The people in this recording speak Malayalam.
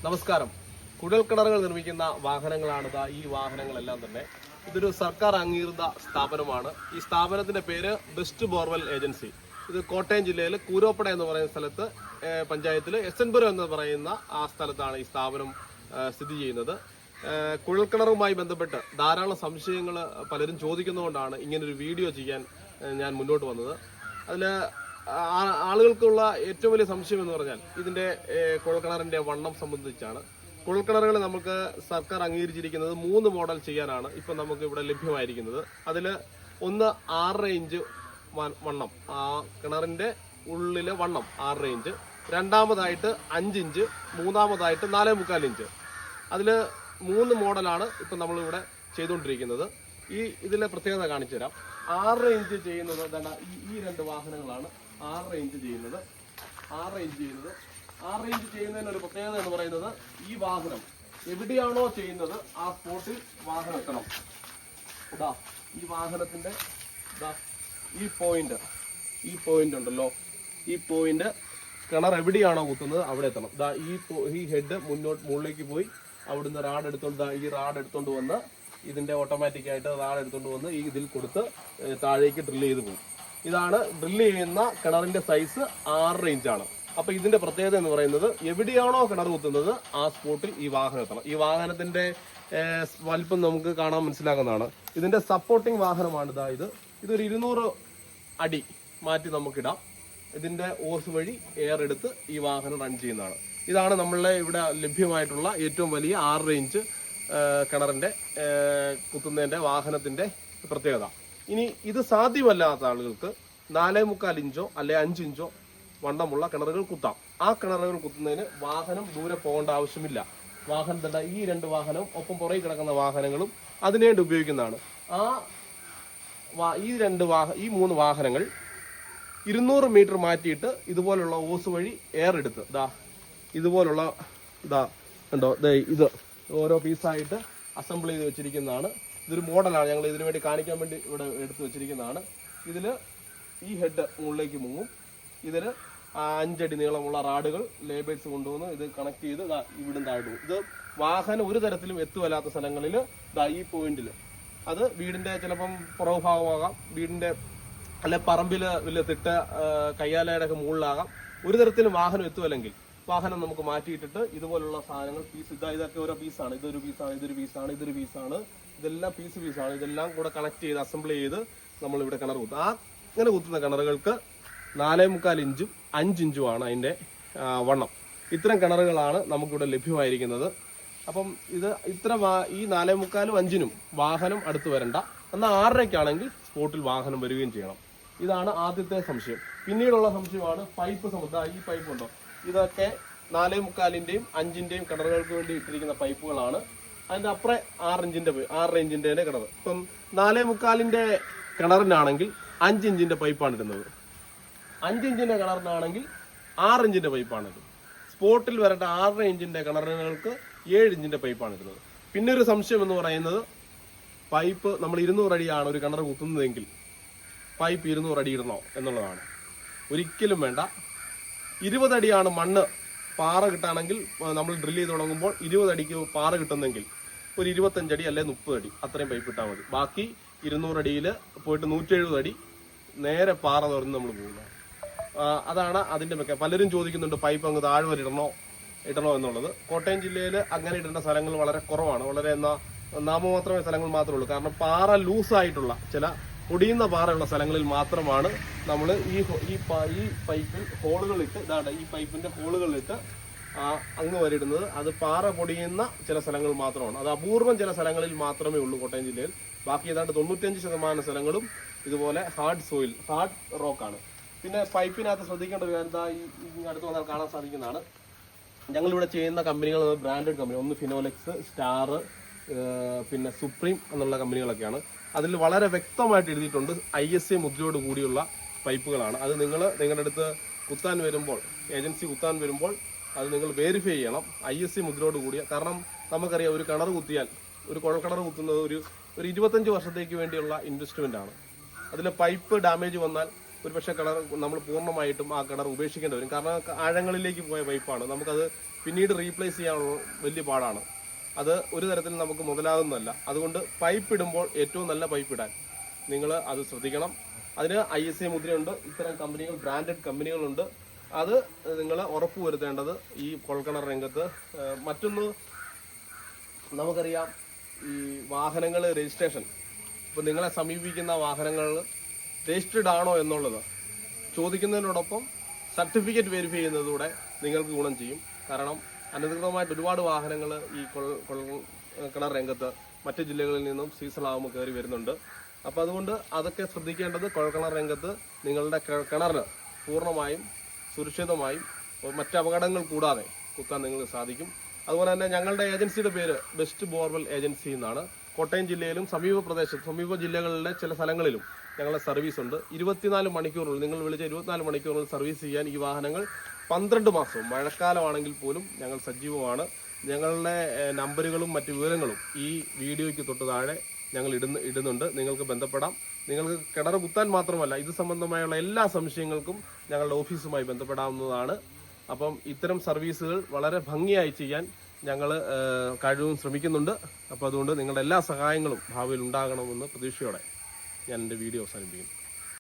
നമസ്കാരം. കുഴൽക്കിണറുകൾ നിർമ്മിക്കുന്ന വാഹനങ്ങളാണ് ഈ വാഹനങ്ങളെല്ലാം തന്നെ. ഇതൊരു സർക്കാർ അംഗീകൃത സ്ഥാപനമാണ്. ഈ സ്ഥാപനത്തിന്റെ പേര് ബെസ്റ്റ് ബോർവെൽ ഏജൻസി. ഇത് കോട്ടയം ജില്ലയിൽ കൂരോപ്പട എന്ന് പറയുന്ന സ്ഥലത്ത് പഞ്ചായത്തിൽ എസ്എൻപുരം എന്ന് പറയുന്ന ആ സ്ഥലത്താണ് ഈ സ്ഥാപനം സ്ഥിതി ചെയ്യുന്നത്. കുഴൽക്കിണറുമായി ബന്ധപ്പെട്ട് ധാരാളം സംശയങ്ങൾ പലരും ചോദിക്കുന്നതുകൊണ്ടാണ് ഇങ്ങനൊരു വീഡിയോ ചെയ്യാൻ ഞാൻ മുന്നോട്ട് വന്നത്. അതിൽ ആളുകൾക്കുള്ള ഏറ്റവും വലിയ സംശയം എന്ന് പറഞ്ഞാൽ ഇതിന്റെ കുഴൽക്കിണറിന്റെ വണ്ണം സംബന്ധിച്ചാണ്. കുഴൽക്കിണറുകൾ നമുക്ക് സർക്കാർ അംഗീകരിച്ചിരിക്കുന്നത് 3 മോഡൽ ചെയ്യാനാണ് ഇപ്പം നമുക്ക് ഇവിടെ ലഭ്യമായിരിക്കുന്നത്. അതിൽ ഒന്ന് 6 ഇഞ്ച് വണ്ണം, ആ കിണറിന്റെ ഉള്ളിലെ വണ്ണം 6 ഇഞ്ച്, രണ്ടാമതായിട്ട് 5 ഇഞ്ച്, മൂന്നാമതായിട്ട് 4.25 ഇഞ്ച്. അതിൽ 3 മോഡലാണ് ഇപ്പം നമ്മളിവിടെ ചെയ്തുകൊണ്ടിരിക്കുന്നത്. ഇതിലെ പ്രത്യേകത കാണിച്ചു തരാം. 6 ഇഞ്ച് ചെയ്യുന്നത് ഈ 2 വാഹനങ്ങളാണ് 6 ഇഞ്ച് ചെയ്യുന്നത്. 6 ഇഞ്ച് ചെയ്യുന്നതിന് ഒരു പ്രത്യേകത എന്ന് പറയുന്നത്, ഈ വാഹനം എവിടെയാണോ ചെയ്യുന്നത് ആ സ്പോട്ടിൽ വാഹനം എത്തണം. ഈ വാഹനത്തിന്റെ ഈ പോയിന്റ് ഉണ്ടല്ലോ, ഈ പോയിന്റ് കിണർ എവിടെയാണോ കുത്തുന്നത് അവിടെ എത്തണം. ഈ ഹെഡ് മുകളിലേക്ക് പോയി അവിടുന്ന് റാഡ് എടുത്തോണ്ട് വന്ന് ഇതിന്റെ ഓട്ടോമാറ്റിക് ആയിട്ട് റാഡ് എടുത്തോണ്ട് വന്ന് ഈ ഇതിൽ കൊടുത്ത് താഴേക്ക് ഡ്രിൽ ചെയ്ത് പോകും. ഇതാണ് ഡ്രിൽ ചെയ്യുന്ന കിണറിന്റെ സൈസ് 6 ഇഞ്ചാണ്. അപ്പൊ ഇതിന്റെ പ്രത്യേകത എന്ന് പറയുന്നത്, എവിടെയാണോ കിണർ കുത്തുന്നത് ആ സ്പോട്ടിൽ ഈ വാഹനം എത്തണം. ഈ വാഹനത്തിന്റെ വലിപ്പം നമുക്ക് കാണാൻ മനസ്സിലാക്കുന്നതാണ്. ഇതിന്റെ സപ്പോർട്ടിംഗ് വാഹനമാണ് ഇതൊരു 200 അടി മാറ്റി നമുക്കിടാം. ഇതിന്റെ ഓസ് വഴി എയർ എടുത്ത് ഈ വാഹനം റൺ ചെയ്യുന്നതാണ്. ഇതാണ് നമ്മളെ ഇവിടെ ലഭ്യമായിട്ടുള്ള ഏറ്റവും വലിയ 6 ഇഞ്ച് കിണറിന്റെ കുത്തുന്നതിന്റെ വാഹനത്തിന്റെ പ്രത്യേകത. ഇനി ഇത് സാധ്യമല്ലാത്ത ആളുകൾക്ക് 4.25 ഇഞ്ചോ അല്ലെ 5 ഇഞ്ചോ വണ്ണമുള്ള കിണറുകൾ കുത്താം. ആ കിണറുകൾ കുത്തുന്നതിന് വാഹനം ദൂരെ പോകേണ്ട ആവശ്യമില്ല. വാഹനത്തിന്റെ ഈ 2 വാഹനവും ഒപ്പം പുറകെ കിടക്കുന്ന വാഹനങ്ങളും അതിനുവേണ്ടി ഉപയോഗിക്കുന്നതാണ്. ഈ 3 വാഹനങ്ങൾ 200 മീറ്റർ മാറ്റിയിട്ട് ഇതുപോലുള്ള ഓസ് വഴി എയർ എടുത്ത് ഇതുപോലുള്ള ഉണ്ടോ ഇത് ഓരോ പീസായിട്ട് അസംബിൾ ചെയ്ത് വെച്ചിരിക്കുന്നതാണ്. ഇതൊരു മോഡലാണ്, ഞങ്ങൾ ഇതിനു വേണ്ടി കാണിക്കാൻ വേണ്ടി ഇവിടെ എടുത്തു വെച്ചിരിക്കുന്നതാണ്. ഇതിൽ ഈ ഹെഡ് മുകളിലേക്ക് മുങ്ങും. ഇതിൽ 5 അടി നീളമുള്ള റാഡുകൾ ലേബേഴ്സ് കൊണ്ടുവന്ന് ഇത് കണക്ട് ചെയ്ത് ഇവിടുന്ന് താഴ്ന്നു. ഇത് വാഹനം ഒരു തരത്തിലും എത്തുവല്ലാത്ത സ്ഥലങ്ങളിൽ ഈ പോയിന്റിൽ, അത് വീടിന്റെ ചിലപ്പം പുറകു ഭാഗമാകാം, വീടിന്റെ അല്ലെ പറമ്പില് വലിയ കയ്യാലയുടെ ഒക്കെ മുകളിലാകാം. ഒരു തരത്തിലും വാഹനം എത്തുവല്ലെങ്കിൽ വാഹനം നമുക്ക് മാറ്റിയിട്ടിട്ട് ഇതുപോലുള്ള സാധനങ്ങൾ ഇതൊക്കെ ഓരോ പീസാണ്. ഇതൊരു പീസാണ്, ഇതെല്ലാം പീസാണ്. ഇതെല്ലാം കൂടെ കണക്ട് ചെയ്ത് അസംബിൾ ചെയ്ത് നമ്മൾ ഇവിടെ കിണർ കുത്തും. അങ്ങനെ കുത്തുന്ന കിണറുകൾക്ക് 4.25 ഇഞ്ചും 5 ഇഞ്ചുമാണ് അതിന്റെ വണ്ണം. ഇത്തരം കിണറുകളാണ് നമുക്കിവിടെ ലഭ്യമായിരിക്കുന്നത്. അപ്പം ഈ 4.25 5-നും വാഹനം അടുത്ത് വരണ്ട. എന്നാൽ 6.5-ക്കാണെങ്കിൽ സ്പോട്ടിൽ വാഹനം വരികയും ചെയ്യണം. ഇതാണ് ആദ്യത്തെ സംശയം. പിന്നീടുള്ള സംശയമാണ് പൈപ്പ് സംബന്ധം. ഈ പൈപ്പ് ഉണ്ടോ, ഇതൊക്കെ 4.25-ന്റെയും 5-ന്റെയും കിണറുകൾക്ക് വേണ്ടി ഇട്ടിരിക്കുന്ന പൈപ്പുകളാണ്. അതിന്റെ അപ്പുറം 6 ഇഞ്ചിന്റെ കിണർ. ഇപ്പം 4.25-ന്റെ കിണറിനാണെങ്കിൽ 5 ഇഞ്ചിന്റെ പൈപ്പാണ് ഇടുന്നത്. 5 ഇഞ്ചിന്റെ കിണറിനാണെങ്കിൽ 6 ഇഞ്ചിന്റെ പൈപ്പാണ് ഇടുന്നത്. സ്പോട്ടിൽ വരേണ്ട 6 ഇഞ്ചിന്റെ കിണറുകൾക്ക് 7 ഇഞ്ചിന്റെ പൈപ്പാണ് ഇടുന്നത്. പിന്നെ ഒരു സംശയം എന്ന് പറയുന്നത്, പൈപ്പ് നമ്മൾ 200 അടിയാണ് ഒരു കിണർ കുത്തുന്നതെങ്കിൽ പൈപ്പ് 200 അടി ഇടണോ എന്നുള്ളതാണ്. ഒരിക്കലും വേണ്ട. 20 അടിയാണ് മണ്ണ് പാറ കിട്ടാണെങ്കിൽ, നമ്മൾ ഡ്രിൽ ചെയ്ത് തുടങ്ങുമ്പോൾ 20 അടിക്ക് പാറ കിട്ടുന്നെങ്കിൽ ഒരു 25 അടി അല്ലെ 30 അടി അത്രയും പൈപ്പ് ഇട്ടാൽ മതി. ബാക്കി 200 അടിയിൽ പോയിട്ട് 170 അടി നേരെ പാറ തുറന്ന് നമ്മൾ പോകുന്നത്. അതാണ് അതിന്റെ പലരും ചോദിക്കുന്നുണ്ട്, പൈപ്പ് അങ്ങ് താഴെ വരെ ഇടണോ എന്നുള്ളത്. കോട്ടയം ജില്ലയിൽ അങ്ങനെ ഇടേണ്ട സ്ഥലങ്ങൾ വളരെ കുറവാണ്. വളരെ നാമമാത്രമേ സ്ഥലങ്ങൾ മാത്രമേ ഉള്ളൂ. കാരണം പാറ ലൂസായിട്ടുള്ള ചില പൊടിയുന്ന പാറയുള്ള സ്ഥലങ്ങളിൽ മാത്രമാണ് നമ്മൾ ഈ പൈപ്പിൽ ഹോളുകളിട്ട് ഈ പൈപ്പിന്റെ ഹോളുകളിട്ട് അങ്ങ് വരെ ഇടുന്നത്. അത് പാറ പൊടിയുന്ന ചില സ്ഥലങ്ങൾ മാത്രമാണ്. അത് അപൂർവം ചില സ്ഥലങ്ങളിൽ മാത്രമേ ഉള്ളൂ കോട്ടയം ജില്ലയിൽ. ബാക്കി ഏതാണ്ട് 95% സ്ഥലങ്ങളും ഇതുപോലെ ഹാർഡ് റോക്കാണ്. പിന്നെ പൈപ്പിനകത്ത് ശ്രദ്ധിക്കേണ്ട ഒരു കാര്യം അടുത്ത് വന്നാൽ കാണാൻ സാധിക്കുന്നതാണ്. ഞങ്ങളിവിടെ ചെയ്യുന്ന കമ്പനികൾ ബ്രാൻഡഡ് കമ്പനി, ഒന്ന് ഫിനോലെക്സ്, സ്റ്റാർ, പിന്നെ സുപ്രീം എന്നുള്ള കമ്പനികളൊക്കെയാണ്. അതിൽ വളരെ വ്യക്തമായിട്ട് എഴുതിയിട്ടുണ്ട് ISA മുദ്രയോട് കൂടിയുള്ള പൈപ്പുകളാണ്. അത് നിങ്ങളുടെ അടുത്ത് കുത്താൻ വരുമ്പോൾ, ഏജൻസി കുത്താൻ വരുമ്പോൾ അത് നിങ്ങൾ വെരിഫൈ ചെയ്യണം. ISA മുദ്രയോട് കൂടിയ. കാരണം നമുക്കറിയാം, ഒരു കിണർ കുത്തിയാൽ, ഒരു കുഴൽക്കിണർ കുത്തുന്നത് ഒരു 25 വർഷത്തേക്ക് വേണ്ടിയുള്ള ഇൻവെസ്റ്റ്മെന്റ് ആണ്. അതിൽ പൈപ്പ് ഡാമേജ് വന്നാൽ ഒരുപക്ഷെ കിണർ നമ്മൾ പൂർണ്ണമായിട്ടും ആ കിണർ ഉപേക്ഷിക്കേണ്ടി വരും. കാരണം ആഴങ്ങളിലേക്ക് പോയ പൈപ്പാണ്. നമുക്കത് പിന്നീട് റീപ്ലേസ് ചെയ്യാനുള്ള വലിയ പാടാണ്. അത് ഒരു തരത്തിൽ നമുക്ക് മുതലാകുന്നതല്ല. അതുകൊണ്ട് പൈപ്പ് ഇടുമ്പോൾ ഏറ്റവും നല്ല പൈപ്പ് ഇടാൻ നിങ്ങൾ അത് ശ്രദ്ധിക്കണം. അതിന് ISA മുദ്രയുണ്ട്. ഇത്തരം കമ്പനികൾ, ബ്രാൻഡഡ് കമ്പനികളുണ്ട്. അത് നിങ്ങൾ ഉറപ്പുവരുത്തേണ്ടത് ഈ കുഴൽക്കിണർ രംഗത്ത്. മറ്റൊന്ന് നമുക്കറിയാം, ഈ വാഹനങ്ങൾ രജിസ്ട്രേഷൻ, ഇപ്പോൾ നിങ്ങളെ സമീപിക്കുന്ന വാഹനങ്ങൾ രജിസ്റ്റേർഡ് ആണോ എന്നുള്ളത് ചോദിക്കുന്നതിനോടൊപ്പം സർട്ടിഫിക്കറ്റ് വെരിഫൈ ചെയ്യുന്നതിലൂടെ നിങ്ങൾക്ക് ഗുണം ചെയ്യും. കാരണം അനധികൃതമായിട്ട് ഒരുപാട് വാഹനങ്ങൾ ഈ കിണർ രംഗത്ത് മറ്റ് ജില്ലകളിൽ നിന്നും സീസണാകുമ്പോൾ കയറി വരുന്നുണ്ട്. അപ്പോൾ അതുകൊണ്ട് അതൊക്കെ ശ്രദ്ധിക്കേണ്ടത്. കുഴൽക്കിണർ രംഗത്ത് നിങ്ങളുടെ കിണറിന് പൂർണ്ണമായും സുരക്ഷിതമായും മറ്റ് അപകടങ്ങൾ കൂടാതെ കുത്താൻ നിങ്ങൾക്ക് സാധിക്കും. അതുപോലെ തന്നെ ഞങ്ങളുടെ ഏജൻസിയുടെ പേര് ബെസ്റ്റ് ബോർവെൽ ഏജൻസി എന്നാണ്. കോട്ടയം ജില്ലയിലും സമീപ ജില്ലകളിലെ ചില സ്ഥലങ്ങളിലും ഞങ്ങളുടെ സർവീസ് ഉണ്ട്. 24 മണിക്കൂറിനുള്ളിൽ, നിങ്ങൾ വിളിച്ച 24 മണിക്കൂറിനുള്ളിൽ സർവീസ് ചെയ്യാൻ ഈ വാഹനങ്ങൾ 12 മാസവും മഴക്കാലമാണെങ്കിൽ പോലും ഞങ്ങൾ സജീവമാണ്. ഞങ്ങളുടെ നമ്പറുകളും മറ്റു വിവരങ്ങളും ഈ വീഡിയോയ്ക്ക് തൊട്ട് താഴെ ഞങ്ങൾ ഇടുന്നുണ്ട്. നിങ്ങൾക്ക് ബന്ധപ്പെടാം. നിങ്ങൾക്ക് കിണർ കുത്താൻ മാത്രമല്ല, ഇത് സംബന്ധമായുള്ള എല്ലാ സംശയങ്ങൾക്കും ഞങ്ങളുടെ ഓഫീസുമായി ബന്ധപ്പെടാവുന്നതാണ്. അപ്പം ഇത്തരം സർവീസുകൾ വളരെ ഭംഗിയായി ചെയ്യാൻ ഞങ്ങൾ കഴിവും ശ്രമിക്കുന്നുണ്ട്. അപ്പോൾ അതുകൊണ്ട് നിങ്ങളുടെ എല്ലാ സഹായങ്ങളും ഭാവിയിൽ ഉണ്ടാകണമെന്ന് പ്രതീക്ഷയോടെ ഞാൻ എൻ്റെ വീഡിയോ അവസാനിപ്പിക്കുന്നു.